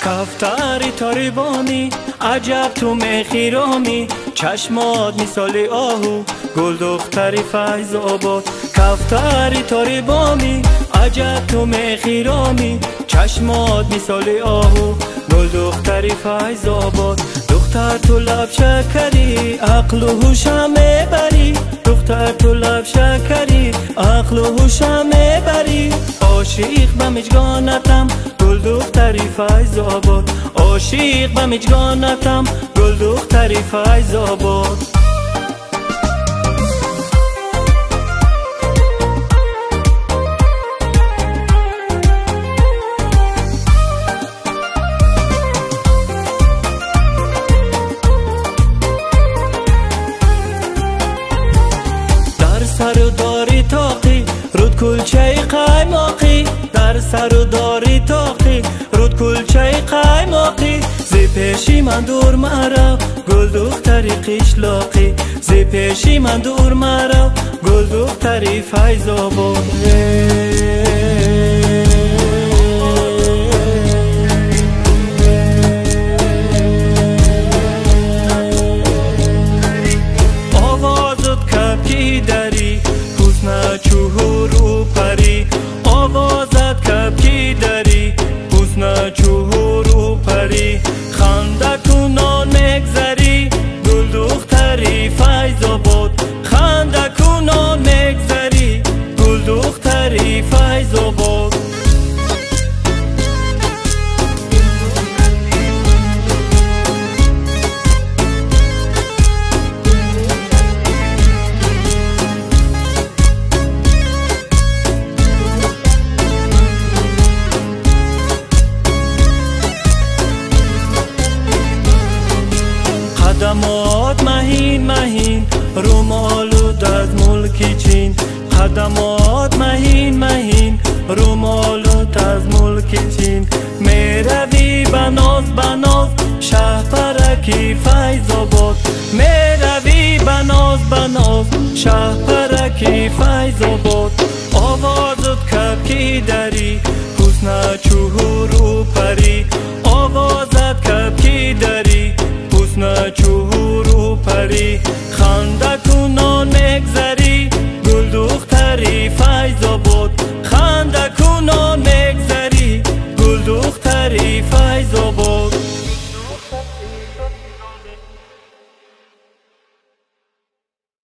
کفتری تاریبانی عجب تو مخیرامی، چشمات مثال آهو گل دختری فیض آباد. کفتری تاریبانی عجب تو مخیرامی، چشمات مثال آهو گل دختری فیض آباد. دختر تو لب شکری عقل و هوشم بری، دختر تو لب شکری عقل و هوشم بری. عاشق به مجگانتم گل دختری فیض آباد، عاشق به مجگانتم گل دختری فیض آباد. سر و داری تاقی رود کلچه قیماقی، در سر و داری تاقی رود کلچه قیماقی. زی پیشی من دور مرا گل دختری قشلاقی، زی پیشی من دور مرا گل دختری فیض آباد. آوازت کبکی داری حسن چهور و پری، آوازت کبکی داری حسن چهور و پری. خنده کنان مگذری گل دختری فیض آباد، خنده کنان مگذری گل دختری فیض آباد. قدمات مهین مهین رومالود از ملک چین، قدمات مهین مهین رومالود از ملک چین. میروی بناز بناز شهپرکی فیض آباد، میروی بناز بناز شهپرکی فیض آباد. آوازت کبکی داری حسن چهور و پری،